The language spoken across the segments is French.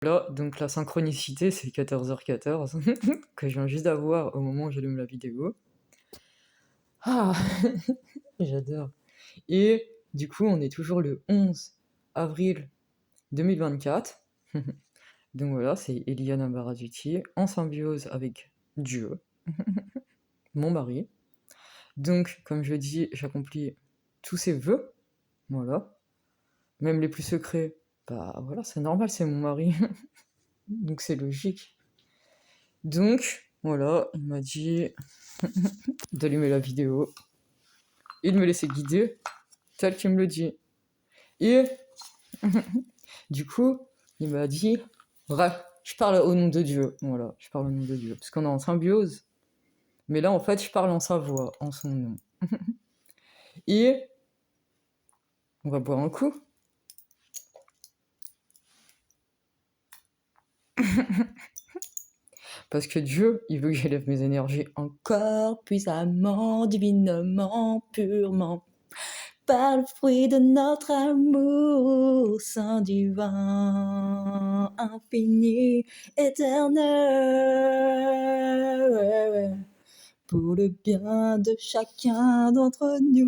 Là, donc la synchronicité, c'est 14h14 que je viens juste d'avoir au moment où j'allume la vidéo. Ah, j'adore. Et du coup, on est toujours le 11 avril 2024. Donc voilà, c'est Eliana Barazuti en symbiose avec Dieu, mon mari. Donc, comme je dis, j'accomplis tous ses vœux. Voilà. Même les plus secrets, bah voilà, c'est normal, c'est mon mari. Donc c'est logique. Donc, voilà, il m'a dit d'allumer la vidéo et de me laisser guider tel qu'il me le dit. Et du coup, il m'a dit, bref, je parle au nom de Dieu. Voilà, je parle au nom de Dieu. Parce qu'on est en symbiose. Mais là, en fait, je parle en sa voix, en son nom. Et on va boire un coup. Parce que Dieu, il veut que j'élève mes énergies encore puissamment, divinement, purement. Par le fruit de notre amour, Saint divin, infini, éternel, pour le bien de chacun d'entre nous,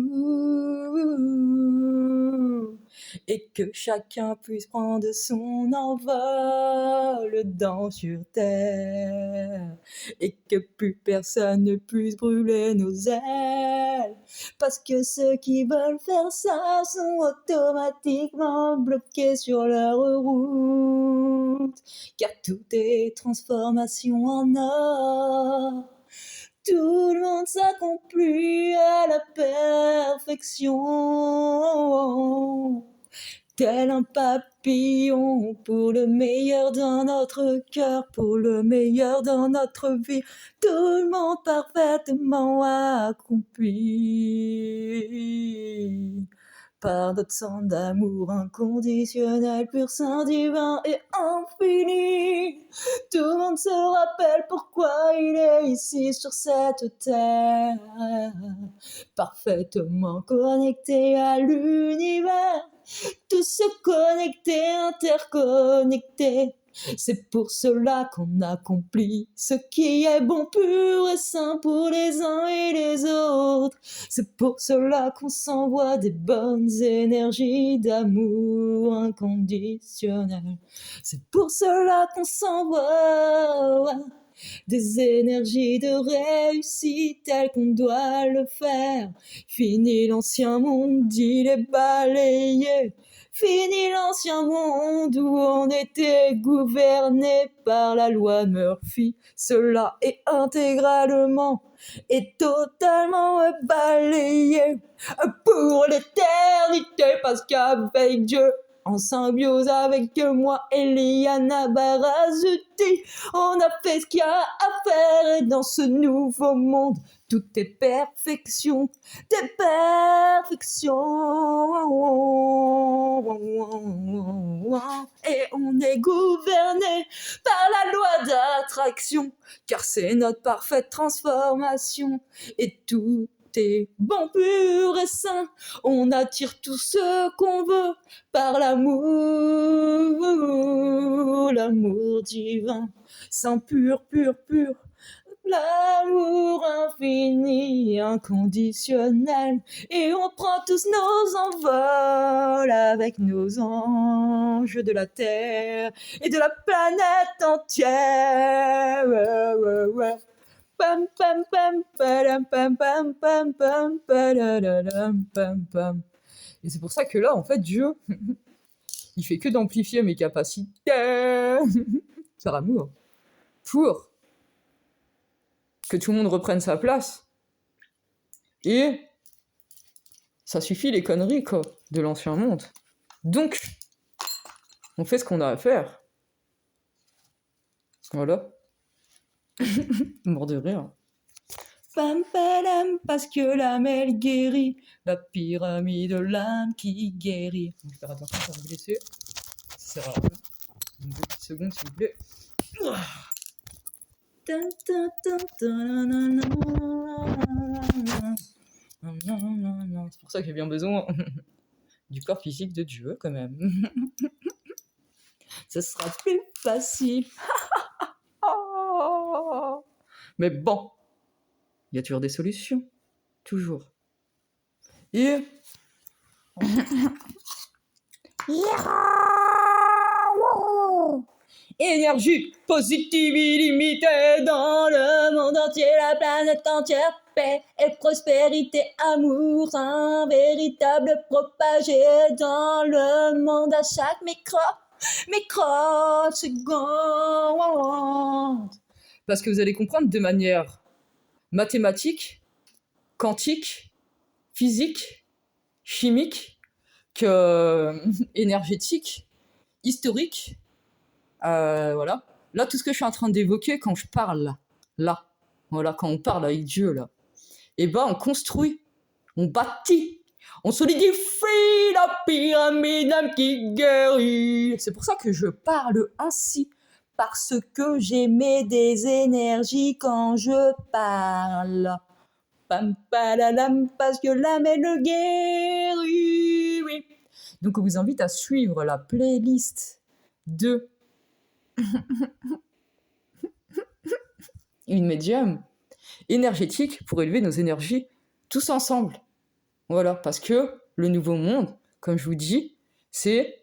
et que chacun puisse prendre son envol dans sur terre, et que plus personne ne puisse brûler nos ailes, parce que ceux qui veulent faire ça sont automatiquement bloqués sur leur route, car tout est transformation en or. Tout le monde s'accomplit à la perfection, tel un papillon, pour le meilleur dans notre cœur, pour le meilleur dans notre vie, tout le monde parfaitement accompli par notre sang d'amour inconditionnel, pur, saint, divin et infini. Tout le monde se rappelle pourquoi il est ici sur cette terre, parfaitement connecté à l'univers, tous se connectés, interconnectés. C'est pour cela qu'on accomplit ce qui est bon, pur et saint pour les uns et les autres. C'est pour cela qu'on s'envoie des bonnes énergies d'amour inconditionnel. C'est pour cela qu'on s'envoie des énergies de réussite telles qu'on doit le faire. Fini l'ancien monde, il est balayé. Fini l'ancien monde où on était gouverné par la loi Murphy. Cela est intégralement et totalement balayé pour l'éternité, parce qu'avec Dieu, en symbiose avec moi, Eliana Barazuti, on a fait ce qu'il y a à faire, et dans ce nouveau monde, tout est perfection, des perfections. Et on est gouverné par la loi d'attraction, car c'est notre parfaite transformation. Et tout est bon, pur et sain. On attire tout ce qu'on veut par l'amour, l'amour divin, saint, pur, pur, pur. L'amour infini, inconditionnel, et on prend tous nos envols avec nos anges de la terre et de la planète entière. Pam pam pam pam pam pam pam pam pam pam. Et c'est pour ça que là, en fait, Dieu, il fait que d'amplifier mes capacités par amour, pour que tout le monde reprenne sa place. Et ça suffit les conneries, quoi, de l'ancien monde. Donc, on fait ce qu'on a à faire. Voilà. Mort de rire. Pam pam, parce que l'âme elle guérit, la pyramide de l'âme qui guérit. Je vais faire attention pour me blesser. Ça sert à rien. Une petite seconde, s'il vous plaît. C'est pour ça que j'ai bien besoin du corps physique de Dieu, quand même. ce sera plus facile. Mais bon, il y a toujours des solutions. Toujours. Et... Énergie positive illimitée dans le monde entier, la planète entière, paix et prospérité, amour, un véritable propagé dans le monde à chaque microseconde. Parce que vous allez comprendre de manière mathématique, quantique, physique, chimique, que énergétique, historique. Voilà. Là, tout ce que je suis en train d'évoquer quand je parle, là, voilà, quand on parle avec Dieu, là, et ben, on construit, on bâtit, on solidifie la pyramide d'âme qui guérit. C'est pour ça que je parle ainsi, parce que j'émets des énergies quand je parle. Pam, palalam, parce que l'âme est le guéri, oui. Donc, on vous invite à suivre la playlist de une médium énergétique pour élever nos énergies tous ensemble. Voilà, parce que le nouveau monde, comme je vous dis, c'est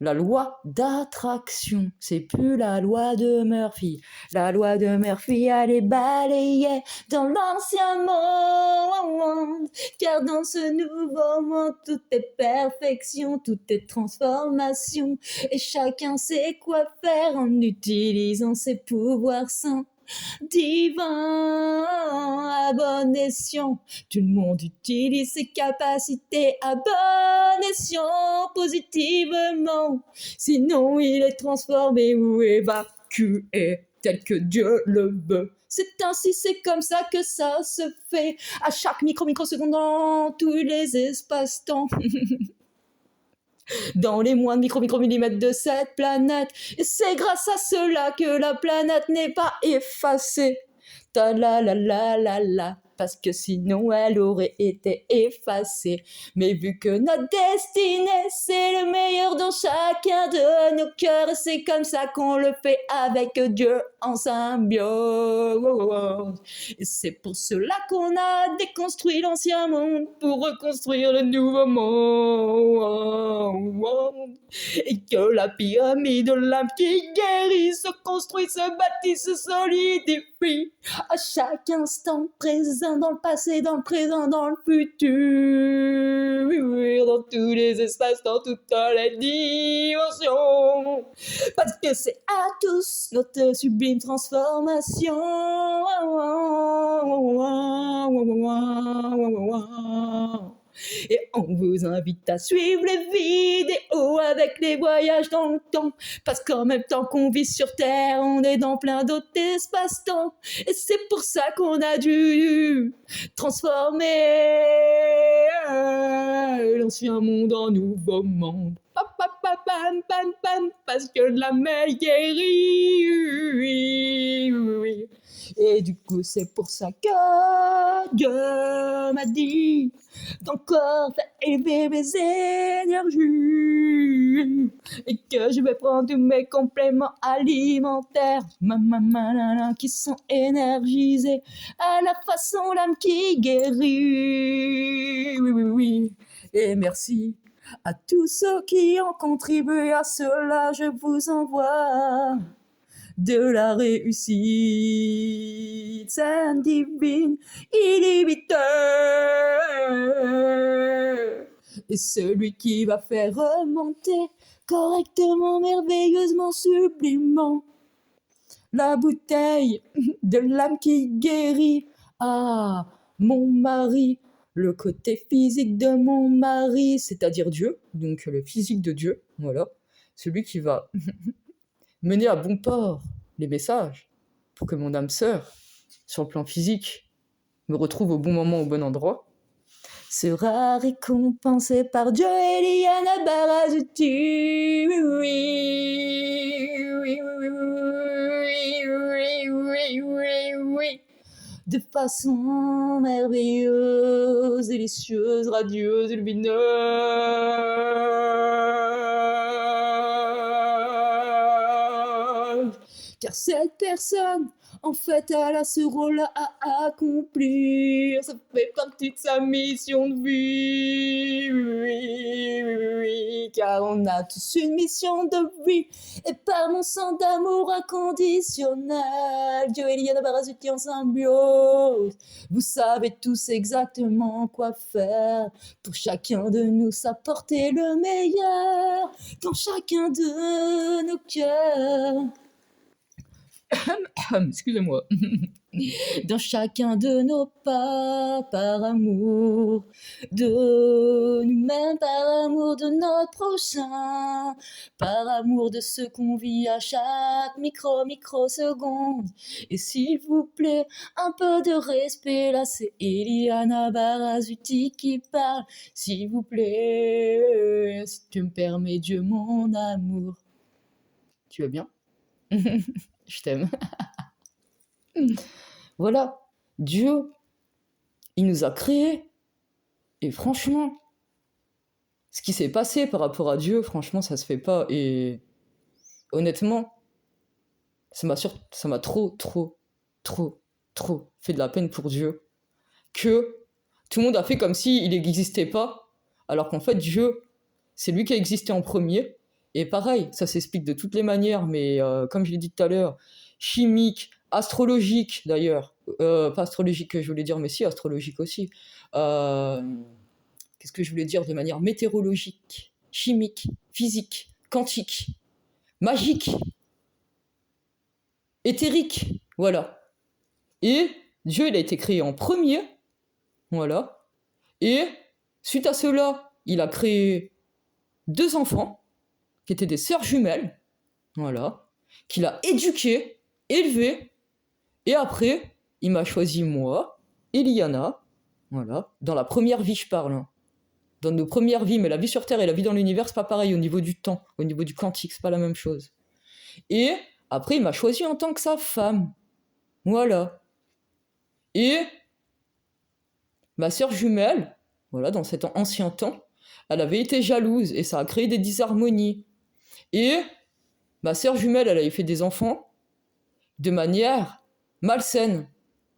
la loi d'attraction. C'est plus la loi de Murphy. La loi de Murphy, elle est balayée dans l'ancien monde. Car dans ce nouveau monde, tout est perfection, tout est transformation. Et chacun sait quoi faire en utilisant ses pouvoirs sains. Divin à bon escient, tout le monde utilise ses capacités à bon escient positivement, sinon il est transformé ou évacué tel que Dieu le veut. C'est ainsi, c'est comme ça que ça se fait à chaque microseconde dans tous les espaces-temps. Dans les moins de micromillimètres de cette planète. Et c'est grâce à cela que la planète n'est pas effacée. Ta la la la la la. Parce que sinon elle aurait été effacée. Mais vu que notre destinée, c'est le meilleur dans chacun de nos cœurs, et c'est comme ça qu'on le fait avec Dieu en symbiose. Et c'est pour cela qu'on a déconstruit l'ancien monde pour reconstruire le nouveau monde. Et que la pyramide de l'âme qui guérit se construit, se bâtit, se solidifie à chaque instant présent, dans le passé, dans le présent, dans le futur, dans tous les espaces, dans toutes les dimensions. Parce que c'est à tous notre sublime transformation. Et on vous invite à suivre les vidéos avec les voyages dans le temps. Parce qu'en même temps qu'on vit sur Terre, on est dans plein d'autres espaces-temps. Et c'est pour ça qu'on a dû transformer l'ancien monde en nouveau monde. Pam, pam, pam, parce que la mer guérit. Et du coup, c'est pour ça que Dieu m'a dit d'encore faire élever mes énergies et que je vais prendre tous mes compléments alimentaires qui sont énergisés à la façon l'âme qui guérit. Oui. Et merci à tous ceux qui ont contribué à cela. Je vous envoie de la réussite sainte, divine, illimitée. Et celui qui va faire remonter correctement, merveilleusement, sublimement la bouteille de l'âme qui guérit. Ah, mon mari, le côté physique de mon mari, c'est-à-dire Dieu, donc le physique de Dieu, voilà, celui qui va mener à bon port les messages pour que mon âme sœur, sur le plan physique, me retrouve au bon moment, au bon endroit, sera récompensé par Dieu Eliana Barazuti. Oui. De façon merveilleuse, délicieuse, radieuse, lumineuse. car cette personne, en fait, elle a ce rôle à accomplir. Ça fait partie de sa mission de vie. Oui, oui, oui, car on a tous une mission de vie. Et par mon sang d'amour inconditionnel, Dieu et Liana Barazuti en symbiose. Vous savez tous exactement quoi faire pour chacun de nous s'apporter le meilleur dans chacun de nos cœurs. Excusez-moi. Dans chacun de nos pas, par amour de nous-mêmes, par amour de notre prochain, par amour de ce qu'on vit à chaque microseconde. Et s'il vous plaît, un peu de respect, là c'est Eliana Barazuti qui parle. S'il vous plaît, si tu me permets, Dieu mon amour. Tu vas bien? Je t'aime. Voilà, Dieu, il nous a créés. Et franchement, ce qui s'est passé par rapport à Dieu, franchement, ça se fait pas. Et honnêtement, ça m'a trop fait de la peine pour Dieu. Que tout le monde a fait comme s'il n'existait pas, alors qu'en fait, Dieu, c'est lui qui a existé en premier. Et pareil, ça s'explique de toutes les manières, mais comme je l'ai dit tout à l'heure, chimique, astrologique d'ailleurs, pas astrologique que je voulais dire, mais si, astrologique aussi. Qu'est-ce que je voulais dire de manière météorologique, chimique, physique, quantique, magique, éthérique, voilà. Et Dieu, il a été créé en premier, voilà. Et suite à cela, il a créé 2 enfants, qui étaient des sœurs jumelles, voilà, qu'il a éduquées, élevées, et après, il m'a choisi moi, Eliana, voilà, dans la première vie je parle, hein. Dans nos premières vies, mais la vie sur Terre et la vie dans l'univers, c'est pas pareil au niveau du temps, au niveau du quantique, c'est pas la même chose. Et après, il m'a choisi en tant que sa femme, voilà. Et ma sœur jumelle, voilà, dans cet ancien temps, elle avait été jalouse et ça a créé des disharmonies. Et ma sœur jumelle, elle avait fait des enfants de manière malsaine,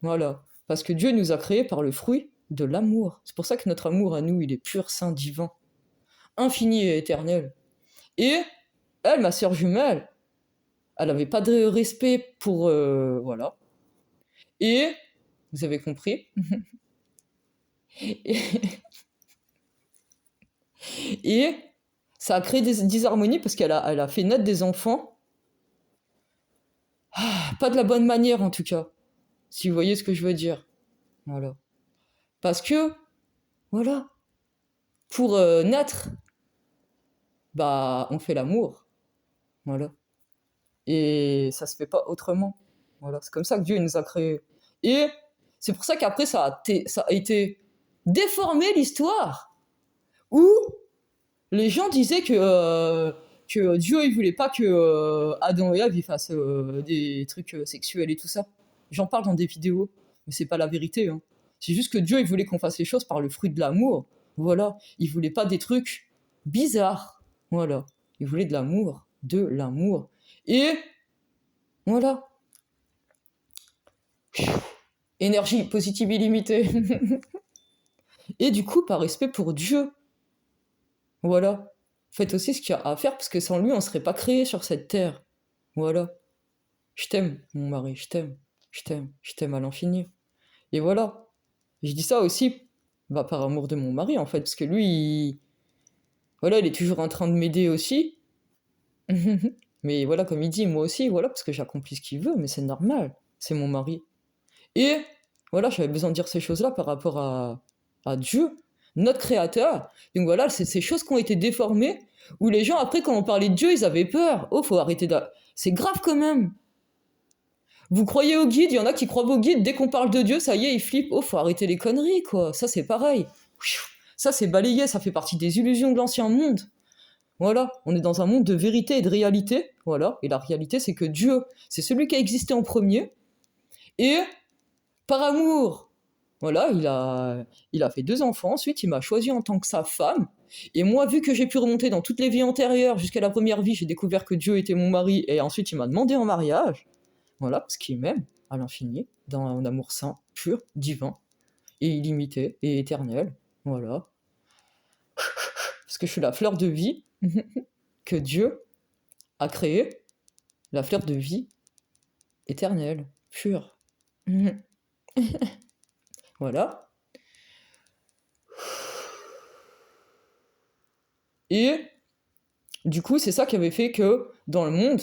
voilà. Parce que Dieu nous a créés par le fruit de l'amour. C'est pour ça que notre amour à nous, il est pur, saint, divin, infini et éternel. Et elle, ma sœur jumelle, elle n'avait pas de respect pour... voilà. Et, vous avez compris. Et ça a créé des disharmonies parce qu'elle a fait naître des enfants. Pas de la bonne manière en tout cas. Si vous voyez ce que je veux dire. Voilà. Parce que, voilà, pour naître, bah, on fait l'amour. Voilà. Et ça se fait pas autrement. Voilà. C'est comme ça que Dieu nous a créés. Et c'est pour ça qu'après, ça a été déformé l'histoire. Où les gens disaient que Dieu, il voulait pas que Adam et Ève ils fassent des trucs sexuels et tout ça. J'en parle dans des vidéos, mais c'est pas la vérité, hein. C'est juste que Dieu, il voulait qu'on fasse les choses par le fruit de l'amour. Voilà. Il voulait pas des trucs bizarres. Voilà. Il voulait de l'amour. De l'amour. Et voilà. Énergie positive illimitée. Et du coup, par respect pour Dieu, voilà. Faites aussi ce qu'il y a à faire, parce que sans lui, on ne serait pas créé sur cette terre. Voilà. Je t'aime, mon mari, je t'aime. Je t'aime. Je t'aime à l'infini. Et voilà. Je dis ça aussi bah, par amour de mon mari, en fait, parce que lui, voilà, il est toujours en train de m'aider aussi. Mais voilà, comme il dit, moi aussi, voilà, parce que j'accomplis ce qu'il veut, mais c'est normal. C'est mon mari. Et voilà, j'avais besoin de dire ces choses-là par rapport à Dieu, notre créateur. Donc voilà, c'est ces choses qui ont été déformées, où les gens, après, quand on parlait de Dieu, ils avaient peur. Oh, faut arrêter de... C'est grave quand même. Vous croyez au guide, il y en a qui croient au guide, dès qu'on parle de Dieu, ça y est, ils flippent. Oh, faut arrêter les conneries, quoi. Ça, c'est pareil. Ça, c'est balayé, ça fait partie des illusions de l'ancien monde. Voilà, on est dans un monde de vérité et de réalité. Voilà, et la réalité, c'est que Dieu, c'est celui qui a existé en premier. Et par amour Voilà, il a fait 2 enfants, ensuite il m'a choisi en tant que sa femme, et moi, vu que j'ai pu remonter dans toutes les vies antérieures jusqu'à la première vie, j'ai découvert que Dieu était mon mari, et ensuite il m'a demandé en mariage, voilà, parce qu'il m'aime à l'infini, dans un amour saint, pur, divin, et illimité, et éternel, voilà. Parce que je suis la fleur de vie que Dieu a créée, la fleur de vie éternelle, pure. Voilà. Et du coup, c'est ça qui avait fait que dans le monde,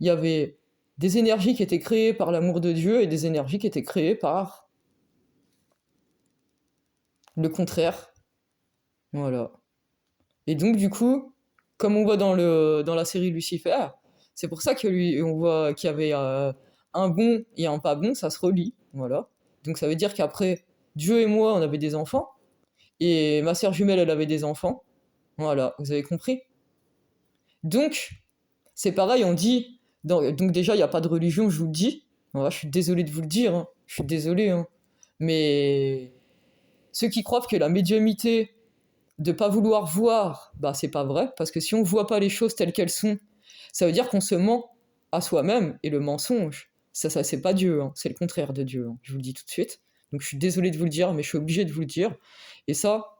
il y avait des énergies qui étaient créées par l'amour de Dieu et des énergies qui étaient créées par le contraire. Voilà. Et donc, du coup, comme on voit dans la série Lucifer, c'est pour ça que on voit qu'il y avait un bon et un pas bon, ça se relie. Voilà. Donc, ça veut dire qu'après, Dieu et moi, on avait des enfants, et ma sœur jumelle, elle avait des enfants. Voilà, vous avez compris? Donc, c'est pareil, on dit. Donc, déjà, il n'y a pas de religion, je vous le dis. Voilà, je suis désolé de vous le dire, hein. Je suis désolé, hein. Mais ceux qui croient que la médiumnité, de pas vouloir voir, bah c'est pas vrai, parce que si on voit pas les choses telles qu'elles sont, ça veut dire qu'on se ment à soi-même, et le mensonge, ça c'est pas Dieu, hein. C'est le contraire de Dieu, hein. Je vous le dis tout de suite. Donc je suis désolé de vous le dire, mais je suis obligé de vous le dire. Et ça,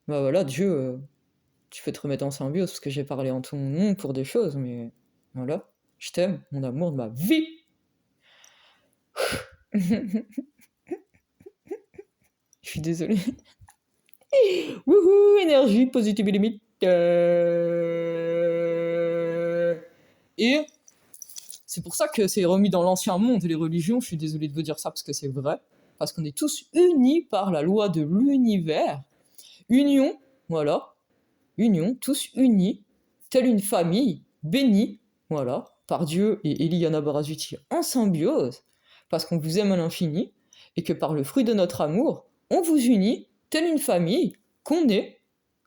bah voilà, Dieu, tu peux te remettre en symbiose, parce que j'ai parlé en ton nom pour des choses, mais voilà, je t'aime, mon amour de ma vie. Je suis désolé. Wouhou, énergie, positive et limite. Et c'est pour ça que c'est remis dans l'ancien monde, les religions. Je suis désolé de vous dire ça parce que c'est vrai. Parce qu'on est tous unis par la loi de l'univers. Union, voilà. Union, tous unis, telle une famille, bénie, voilà, par Dieu et Eliana Barazuti en symbiose, parce qu'on vous aime à l'infini, et que par le fruit de notre amour, on vous unit, telle une famille, qu'on est,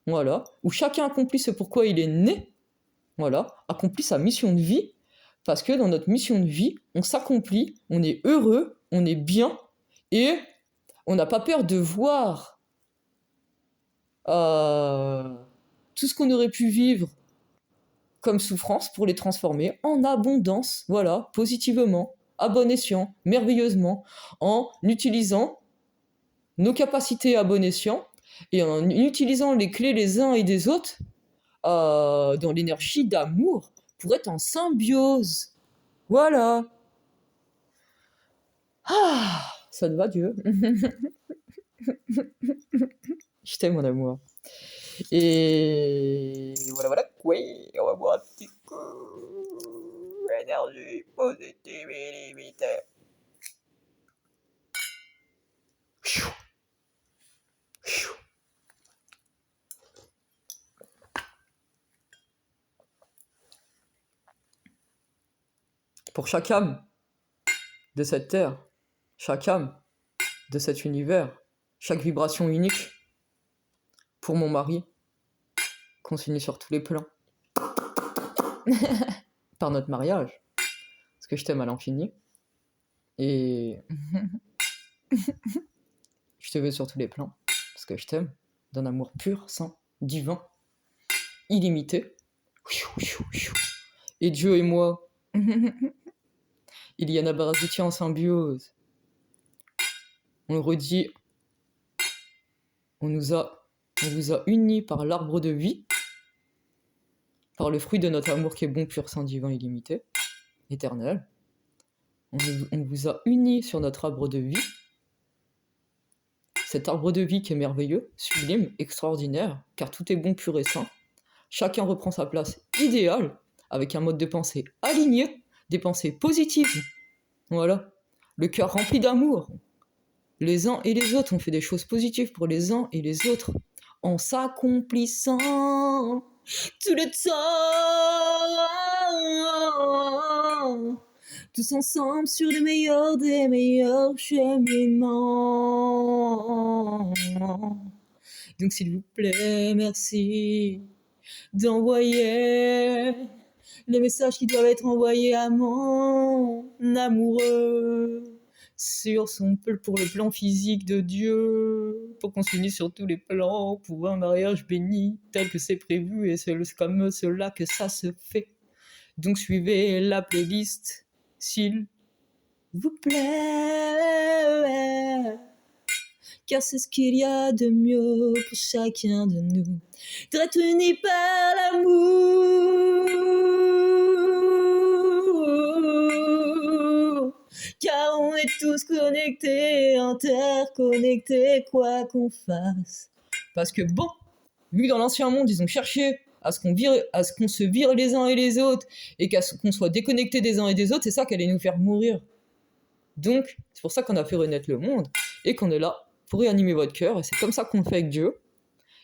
voilà, où chacun accomplit ce pourquoi il est né, voilà, accomplit sa mission de vie, parce que dans notre mission de vie, on s'accomplit, on est heureux, on est bien, et on n'a pas peur de voir tout ce qu'on aurait pu vivre comme souffrance pour les transformer en abondance, voilà, positivement, à bon escient, merveilleusement, en utilisant nos capacités à bon escient et en utilisant les clés les uns et des autres dans l'énergie d'amour pour être en symbiose. Voilà. Ah, ça te va, Dieu? Je t'aime, mon amour. Et voilà, voilà. Oui, on va boire un petit coup. Énergie positive illimitée. Pour chaque âme de cette terre, chaque âme de cet univers, chaque vibration unique, pour mon mari, qu'on s'unit sur tous les plans, par notre mariage, parce que je t'aime à l'infini, et je te veux sur tous les plans, parce que je t'aime, d'un amour pur, saint, divin, illimité, et Dieu et moi, Iliana Barazuti en symbiose, on le redit, on vous a unis par l'arbre de vie, par le fruit de notre amour qui est bon, pur, saint, divin, illimité, éternel. On vous a unis sur notre arbre de vie, cet arbre de vie qui est merveilleux, sublime, extraordinaire, car tout est bon, pur et saint. Chacun reprend sa place idéale, avec un mode de pensée aligné, des pensées positives. Voilà, le cœur rempli d'amour. Les uns et les autres, on fait des choses positives pour les uns et les autres, en s'accomplissant tout le temps, tous ensemble sur le meilleur des meilleurs cheminements. Donc s'il vous plaît, merci d'envoyer les messages qui doivent être envoyés à mon amoureux. pour le plan physique de Dieu, pour qu'on s'unisse sur tous les plans, pour un mariage béni tel que c'est prévu, et c'est comme cela que ça se fait. Donc suivez la playlist, s'il vous plaît, car c'est ce qu'il y a de mieux pour chacun de nous, d'être unis par l'amour, car on est tous connectés, interconnectés, quoi qu'on fasse. Parce que bon, vu que dans l'ancien monde, ils ont cherché à ce qu'on se vire les uns et les autres, et qu'on soit déconnectés des uns et des autres, c'est ça qui allait nous faire mourir. Donc, c'est pour ça qu'on a fait renaître le monde, et qu'on est là pour réanimer votre cœur, et c'est comme ça qu'on le fait avec Dieu.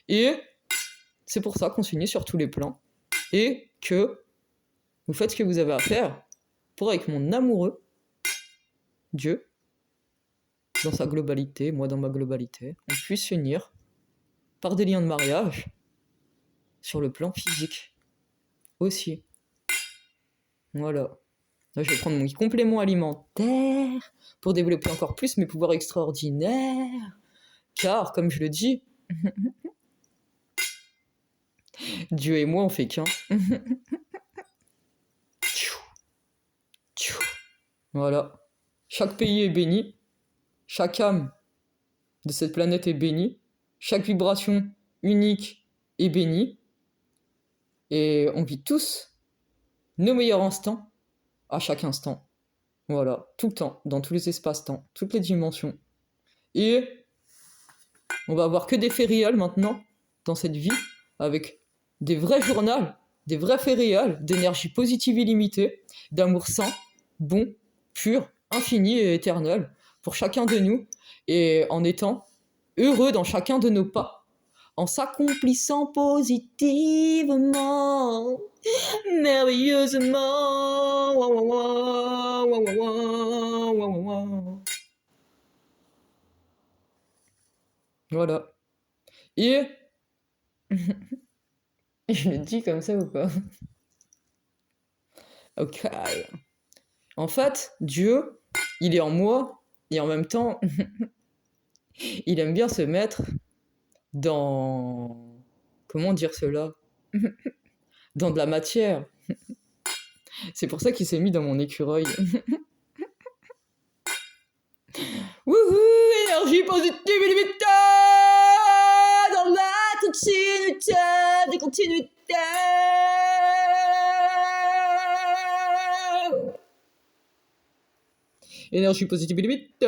Et c'est pour ça qu'on s'unit sur tous les plans, et que vous faites ce que vous avez à faire pour, avec mon amoureux, Dieu, dans sa globalité, moi dans ma globalité, on puisse s'unir par des liens de mariage sur le plan physique aussi. Voilà. Là, je vais prendre mon complément alimentaire pour développer encore plus mes pouvoirs extraordinaires. Car, comme je le dis, Dieu et moi, on fait qu'un. Voilà. Chaque pays est béni. Chaque âme de cette planète est bénie. Chaque vibration unique est bénie. Et on vit tous nos meilleurs instants à chaque instant. Voilà. Tout le temps, dans tous les espaces-temps, toutes les dimensions. Et on va avoir que des faits réels maintenant dans cette vie, avec des vrais journaux, des vrais faits réels, d'énergie positive illimitée, d'amour sain, bon, pur, infini et éternel pour chacun de nous, et en étant heureux dans chacun de nos pas, en s'accomplissant positivement, merveilleusement. Voilà. Et je le dis comme ça ou pas? Ok. En fait, Dieu, il est en moi, et en même temps, il aime bien se mettre dans... Comment dire cela? Dans de la matière. C'est pour ça qu'il s'est mis dans mon écureuil. Wouhou, énergie positive illimitée dans la continuité des continuités. Énergie positive illimitée.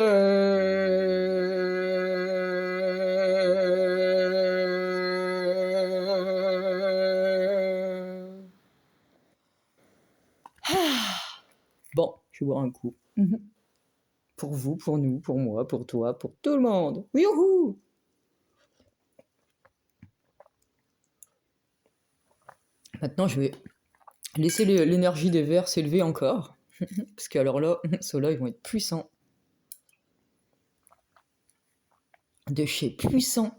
Bon, je vais boire un coup. Pour vous, pour nous, pour moi, pour toi, pour tout le monde. Youhou! Maintenant, je vais laisser l'énergie des vers s'élever encore. Parce que alors là, ceux-là, ils vont être puissants. De chez puissant.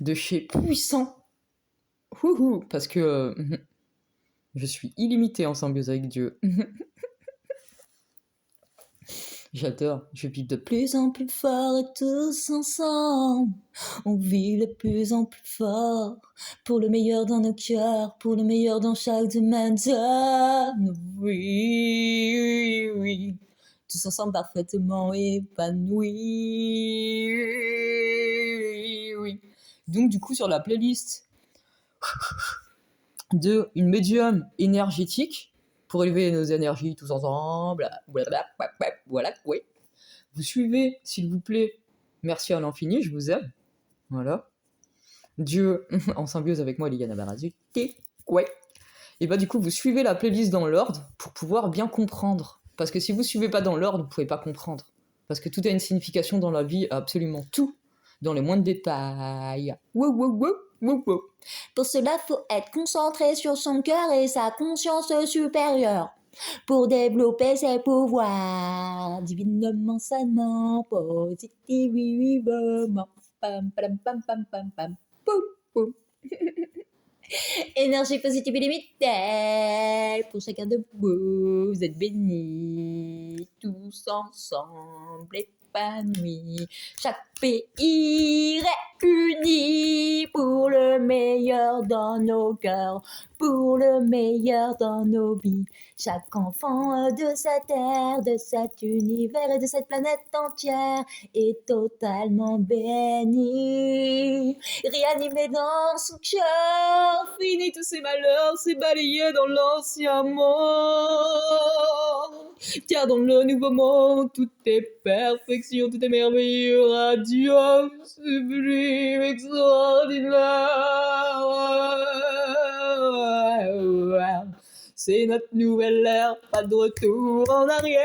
De chez puissant. Wouhou! Parce que je suis illimité en symbiose avec Dieu. J'adore. Je vis de plus en plus fort et tous ensemble. On vit de plus en plus fort. Pour le meilleur dans nos cœurs, pour le meilleur dans chaque dimension. Oui, oui. Tous ensemble parfaitement épanouis. Oui. Donc du coup sur la playlist de une médium énergétique, pour élever nos énergies tous ensemble, voilà, oui. Vous suivez, s'il vous plaît, merci à l'infini, je vous aime, voilà. Dieu, en symbiose avec moi, Ligana Barazuti, ouais. Et bah du coup, vous suivez la playlist dans l'ordre pour pouvoir bien comprendre. Parce que si vous suivez pas dans l'ordre, vous pouvez pas comprendre. Parce que tout a une signification dans la vie, absolument tout, dans les moindres détails. Wow, wow, wow, wow, wow. Pour cela, faut être concentré sur son cœur et sa conscience supérieure pour développer ses pouvoirs divinement, sainement, positivement. Pam, pam, pam, pam, pam, pam. Poum, poum. Énergie positive illimitée pour chacun de vous. Vous êtes bénis. tous ensemble épanouis. Chaque pays réuni pour le meilleur dans nos cœurs, pour le meilleur dans nos vies. Chaque enfant de cette terre, de cet univers et de cette planète entière est totalement béni. Réanimé dans son cœur, fini tous ses malheurs, c'est balayé dans l'ancien monde. Car dans le nouveau monde, tout est perfection, tout est merveilleux, radieux, sublime, extraordinaire. C'est notre nouvelle ère, pas de retour en arrière.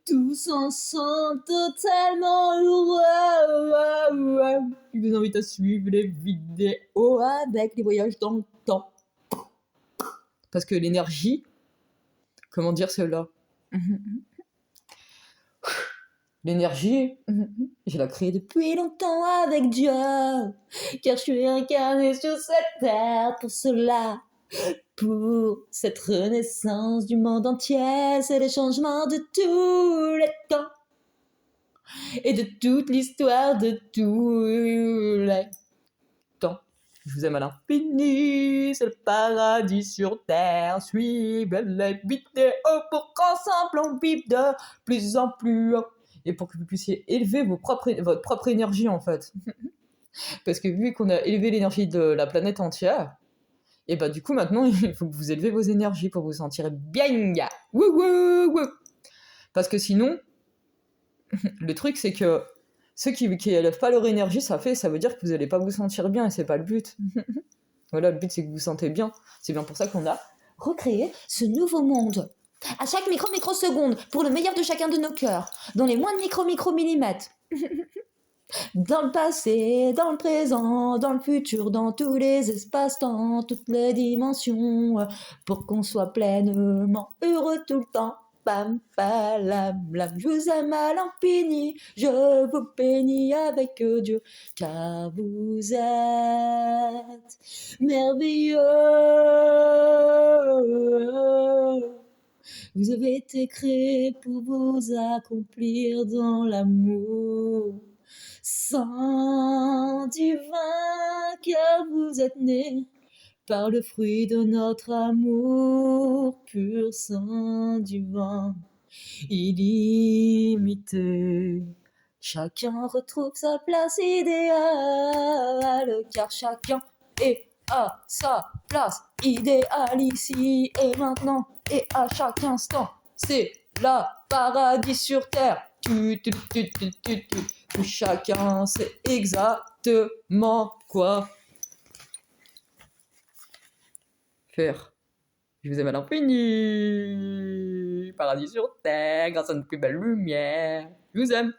Tous ensemble, totalement heureux. Je vous invite à suivre les vidéos avec les voyages dans le temps. Parce que l'énergie, comment dire cela? L'énergie, je l'ai créée depuis longtemps avec Dieu. Car je suis incarné sur cette terre pour cela. Pour cette renaissance du monde entier, c'est le changement de tous les temps et de toute l'histoire de tous les temps. Je vous aime à l'infini, c'est le paradis sur terre. Suivez les vidéos pour qu'ensemble on vive de plus en plus haut et pour que vous puissiez élever votre propre énergie en fait. Parce que vu qu'on a élevé l'énergie de la planète entière, et bah du coup maintenant il faut que vous élevez vos énergies pour vous sentir bien. Wouh wouh wouh. Parce que sinon, le truc c'est que ceux qui élèvent pas leur énergie, ça veut dire que vous allez pas vous sentir bien et c'est pas le but. Voilà, le but c'est que vous vous sentez bien. C'est bien pour ça qu'on a recréé ce nouveau monde. À chaque microseconde, pour le meilleur de chacun de nos cœurs, dans les moins de micro-millimètres. Dans le passé, dans le présent, dans le futur, dans tous les espaces-temps, toutes les dimensions, pour qu'on soit pleinement heureux tout le temps. Bam, balam, lam, je vous aime à l'infini, je vous bénis avec Dieu, car vous êtes merveilleux. Vous avez été créés pour vous accomplir dans l'amour. Sang divin, car vous êtes nés par le fruit de notre amour, pur sang divin, illimité. Chacun retrouve sa place idéale, car chacun est à sa place idéale ici et maintenant et à chaque instant. C'est la paradis sur terre. Où chacun sait exactement quoi faire. Je vous aime à l'infini. Paradis sur terre, grâce à une plus belle lumière. Je vous aime.